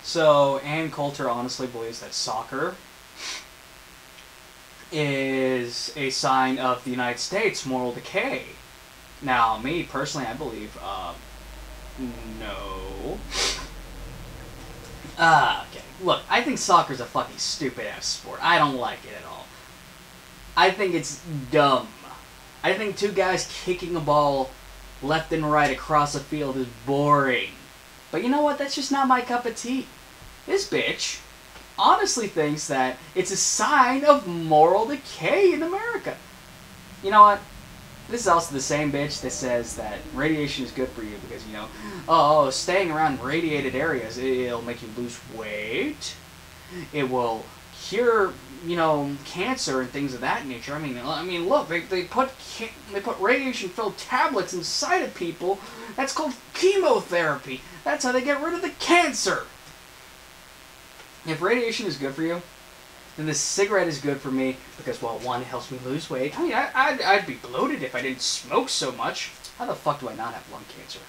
So, Ann Coulter honestly believes that soccer is a sign of the United States' moral decay. Now, me personally, I believe, no. Okay. Look, I think soccer's a fucking stupid-ass sport. I don't like it at all. I think it's dumb. I think two guys kicking a ball left and right across a field is boring. But you know what? That's just not my cup of tea. This bitch honestly thinks that it's a sign of moral decay in America. You know what? This is also the same bitch that says that radiation is good for you because, you know, oh, staying around radiated areas, it'll make you lose weight. It will cure, you know, cancer and things of that nature. I mean, look, they put radiation-filled tablets inside of people. That's called chemotherapy. That's how they get rid of the cancer. If radiation is good for you, then this cigarette is good for me because, well, one, it helps me lose weight. I mean, I'd be bloated if I didn't smoke so much. How the fuck do I not have lung cancer?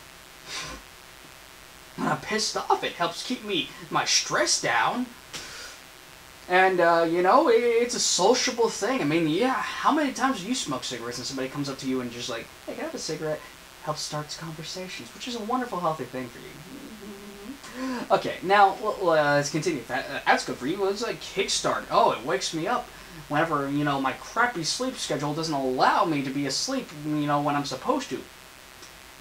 When I'm pissed off, it helps keep my stress down. And, you know, it's a sociable thing. I mean, yeah, how many times do you smoke cigarettes and somebody comes up to you and just like, hey, can I have a cigarette? Helps start conversations, which is a wonderful, healthy thing for you. Okay, now, let's continue. That's good for you. It's like kickstart. Oh, it wakes me up whenever, you know, my crappy sleep schedule doesn't allow me to be asleep, you know, when I'm supposed to.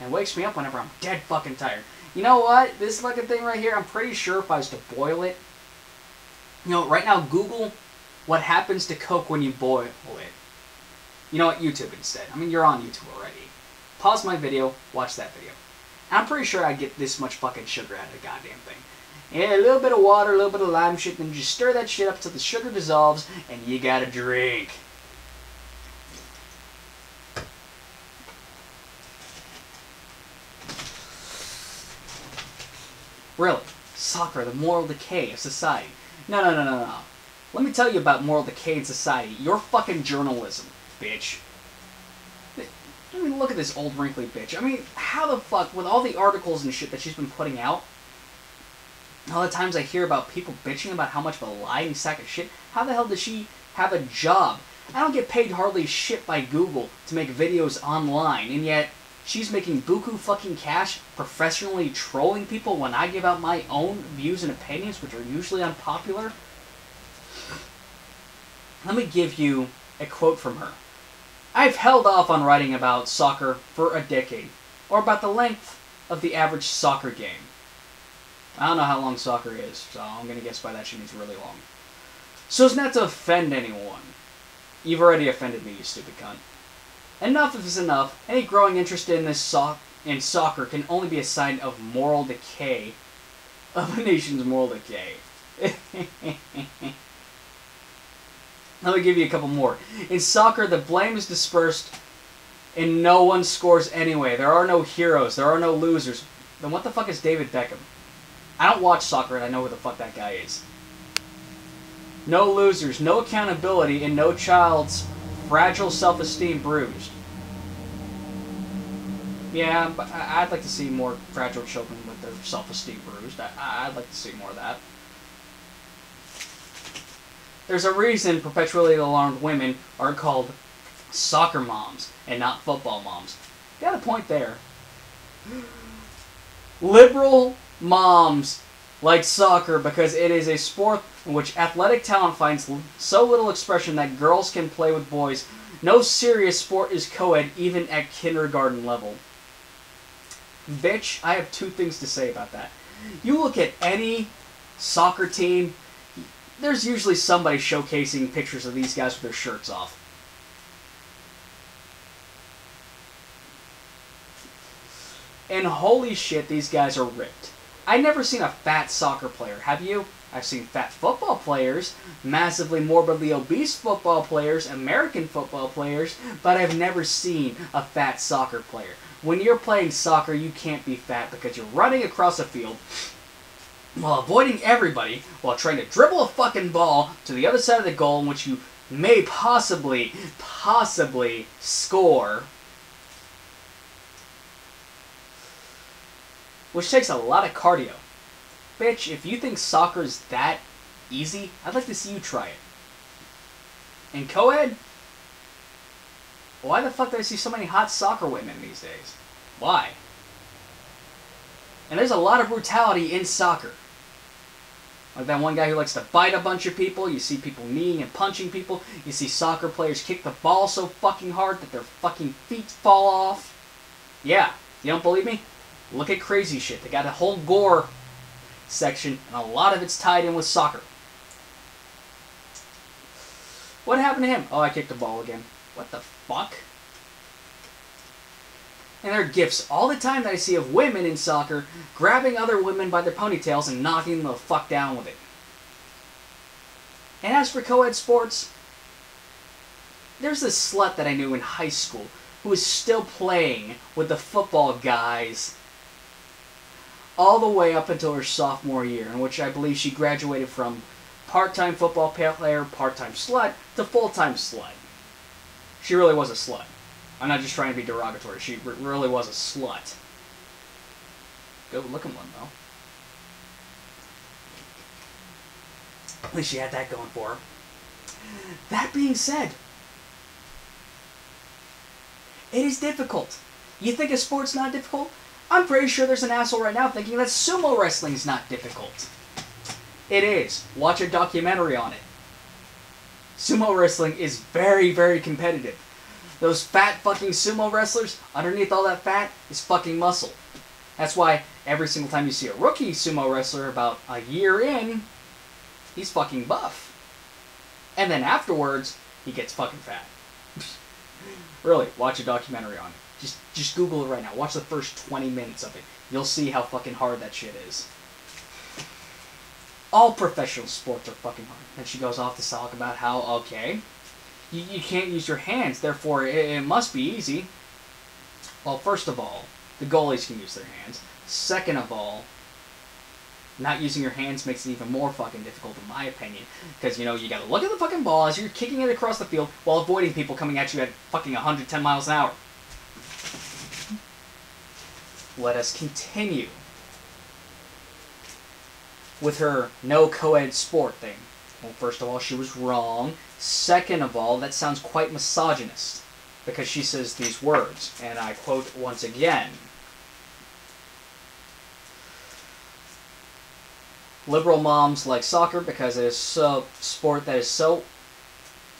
And it wakes me up whenever I'm dead fucking tired. You know what? This fucking thing right here, I'm pretty sure if I was to boil it, you know, right now, Google what happens to Coke when you boil it. You know what? YouTube instead. I mean, you're on YouTube already. Pause my video, watch that video. And I'm pretty sure I'd get this much fucking sugar out of the goddamn thing. Yeah, a little bit of water, a little bit of lime shit, then just stir that shit up till the sugar dissolves, and you got a drink. Really? Soccer, the moral decay of society. No. Let me tell you about moral decay in society. Your fucking journalism, bitch. I mean, look at this old wrinkly bitch. I mean, how the fuck, with all the articles and shit that she's been putting out, all the times I hear about people bitching about how much of a lying sack of shit, how the hell does she have a job? I don't get paid hardly shit by Google to make videos online, and yet she's making buku fucking cash professionally trolling people when I give out my own views and opinions, which are usually unpopular. Let me give you a quote from her. I've held off on writing about soccer for a decade, or about the length of the average soccer game. I don't know how long soccer is, so I'm going to guess by that she means really long. So as not to offend anyone. You've already offended me, you stupid cunt. Enough is enough. Any growing interest in soccer can only be a sign of moral decay, of a nation's moral decay. Let me give you a couple more. In soccer, the blame is dispersed and no one scores anyway. There are no heroes. There are no losers. Then what the fuck is David Beckham? I don't watch soccer and I know who the fuck that guy is. No losers, no accountability, and no child's fragile self-esteem bruised. Yeah, but I'd like to see more fragile children with their self-esteem bruised. I'd like to see more of that. There's a reason perpetually alarmed women are called soccer moms and not football moms. Got a point there. Liberal moms like soccer because it is a sport in which athletic talent finds so little expression that girls can play with boys. No serious sport is co-ed even at kindergarten level. Bitch, I have two things to say about that. You look at any soccer team, there's usually somebody showcasing pictures of these guys with their shirts off. And holy shit, these guys are ripped. I've never seen a fat soccer player, have you? I've seen fat football players, massively morbidly obese football players, American football players, but I've never seen a fat soccer player. When you're playing soccer, you can't be fat because you're running across a field while avoiding everybody, while trying to dribble a fucking ball to the other side of the goal in which you may possibly score. Which takes a lot of cardio. bitch, if you think soccer's that easy, I'd like to see you try it. And co-ed? Why the fuck do I see so many hot soccer women these days? Why? And there's a lot of brutality in soccer. Like that one guy who likes to bite a bunch of people. You see people kneeing and punching people. You see soccer players kick the ball so fucking hard that their fucking feet fall off. Yeah, you don't believe me? Look at Crazy Shit. They got a whole gore section, and a lot of it's tied in with soccer. What happened to him? Oh, I kicked the ball again. What the fuck? And there are gifs all the time that I see of women in soccer grabbing other women by their ponytails and knocking them the fuck down with it. And as for co-ed sports, there's this slut that I knew in high school who was still playing with the football guys all the way up until her sophomore year, in which I believe she graduated from part-time football player, part-time slut, to full-time slut. She really was a slut. I'm not just trying to be derogatory. She really was a slut. Good looking one, though. At least she had that going for her. That being said, it is difficult. You think a sport's not difficult? I'm pretty sure there's an asshole right now thinking that sumo wrestling is not difficult. It is. Watch a documentary on it. Sumo wrestling is very, very competitive. Those fat fucking sumo wrestlers, underneath all that fat is fucking muscle. That's why every single time you see a rookie sumo wrestler about a year in, he's fucking buff. And then afterwards, he gets fucking fat. Really, watch a documentary on it. Just Google it right now. Watch the first 20 minutes of it. You'll see how fucking hard that shit is. All professional sports are fucking hard. And she goes off to talk about how, okay, you can't use your hands, therefore it must be easy. Well, first of all, the goalies can use their hands. Second of all, not using your hands makes it even more fucking difficult, in my opinion. Because, you know, you gotta look at the fucking ball as you're kicking it across the field while avoiding people coming at you at fucking 110 miles an hour. Let us continue with her no co-ed sport thing. Well, first of all, she was wrong. Second of all, that sounds quite misogynist, because she says these words, and I quote once again. Liberal moms like soccer because it is a sport that is so,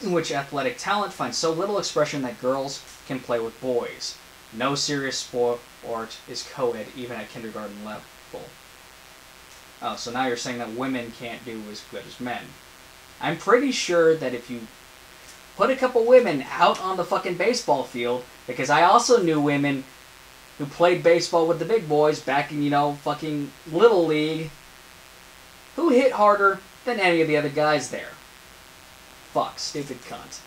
in which athletic talent finds so little expression that girls can play with boys. No serious sport is co-ed, even at kindergarten level. Oh, so now you're saying that women can't do as good as men. I'm pretty sure that if you put a couple women out on the fucking baseball field, because I also knew women who played baseball with the big boys back in, you know, fucking Little League, who hit harder than any of the other guys there. Fuck, stupid cunt.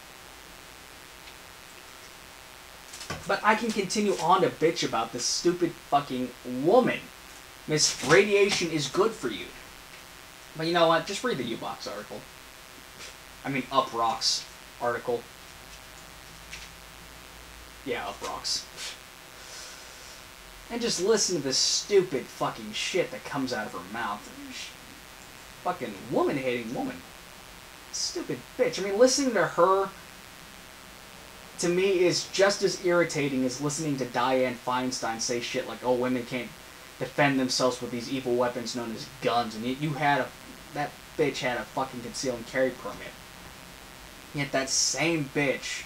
But I can continue on to bitch about this stupid fucking woman. Miss Radiation is good for you. But you know what? Just read the U-Box article. I mean, Up Rocks article. Yeah, Up Rocks. And just listen to this stupid fucking shit that comes out of her mouth. Fucking woman-hating woman. Stupid bitch. I mean, listening to her, to me, is just as irritating as listening to Dianne Feinstein say shit like, oh, women can't defend themselves with these evil weapons known as guns. And you had a... That bitch had a fucking conceal and carry permit. Yet that same bitch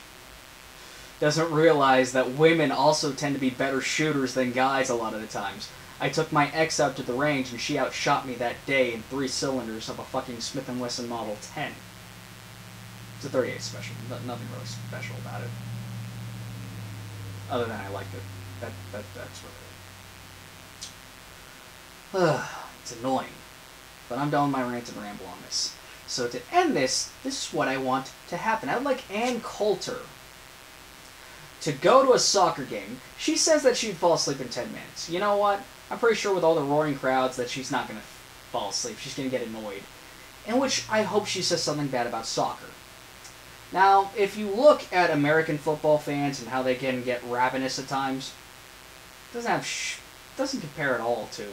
doesn't realize that women also tend to be better shooters than guys a lot of the times. I took my ex out to the range and she outshot me that day in 3 cylinders of a fucking Smith & Wesson Model 10. It's a 38 special. Nothing really special about it. Other than I liked it. That's really it. It's annoying. But I'm done with my rant and ramble on this. So to end this is what I want to happen. I'd like Ann Coulter to go to a soccer game. She says that she'd fall asleep in 10 minutes. You know what? I'm pretty sure with all the roaring crowds that she's not going to fall asleep. She's going to get annoyed. In which I hope she says something bad about soccer. Now, if you look at American football fans and how they can get ravenous at times, it doesn't compare at all to,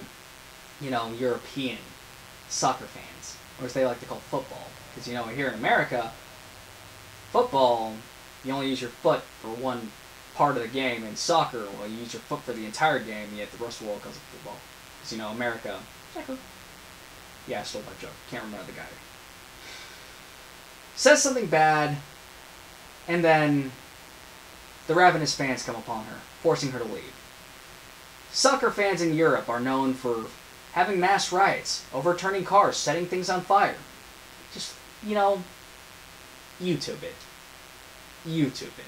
you know, European soccer fans, or as they like to call football. Because, you know, here in America, football, you only use your foot for one part of the game. In soccer, well, you use your foot for the entire game, yet the rest of the world calls it football. Because, you know, America, soccer. Yeah, I stole that joke. Can't remember the guy. Says something bad, and then the ravenous fans come upon her, forcing her to leave. Soccer fans in Europe are known for having mass riots, overturning cars, setting things on fire. Just, you know, YouTube it. YouTube it.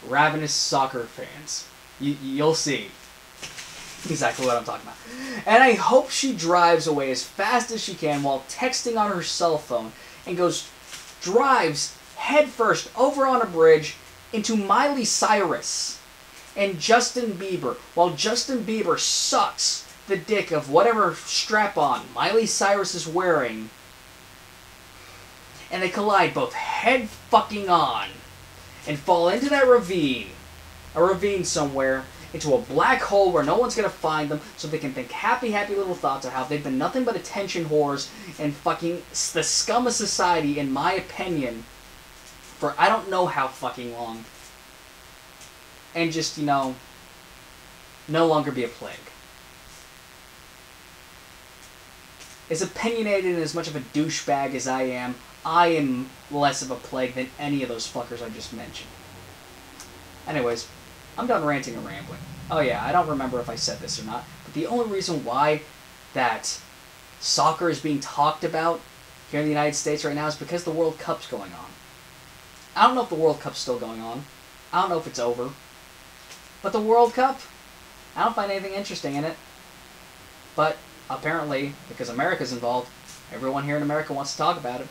Ravenous soccer fans. You'll see exactly what I'm talking about. And I hope she drives away as fast as she can while texting on her cell phone and drives headfirst over on a bridge into Miley Cyrus and Justin Bieber, while Justin Bieber sucks the dick of whatever strap-on Miley Cyrus is wearing, and they collide both head fucking on and fall into that ravine, a ravine somewhere, into a black hole where no one's gonna find them, so they can think happy, happy little thoughts of how they've been nothing but attention whores and fucking the scum of society, in my opinion, for I don't know how fucking long. And just, you know, no longer be a plague. As opinionated and as much of a douchebag as I am less of a plague than any of those fuckers I just mentioned. Anyways, I'm done ranting and rambling. Oh yeah, I don't remember if I said this or not, but the only reason why that soccer is being talked about here in the United States right now is because the World Cup's going on. I don't know if the World Cup's still going on. I don't know if it's over. But the World Cup, I don't find anything interesting in it. But apparently, because America's involved, everyone here in America wants to talk about it.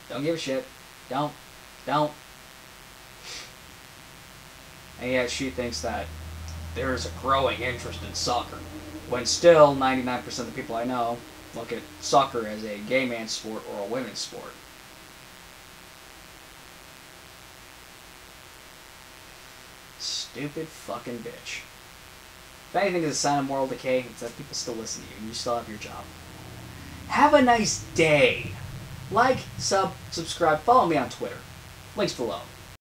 Don't give a shit. Don't. And yet she thinks that there's a growing interest in soccer, when still 99% of the people I know look at soccer as a gay man's sport or a women's sport. Stupid fucking bitch. If anything is a sign of moral decay, it's that people still listen to you and you still have your job. Have a nice day. Like, subscribe, follow me on Twitter. Links below.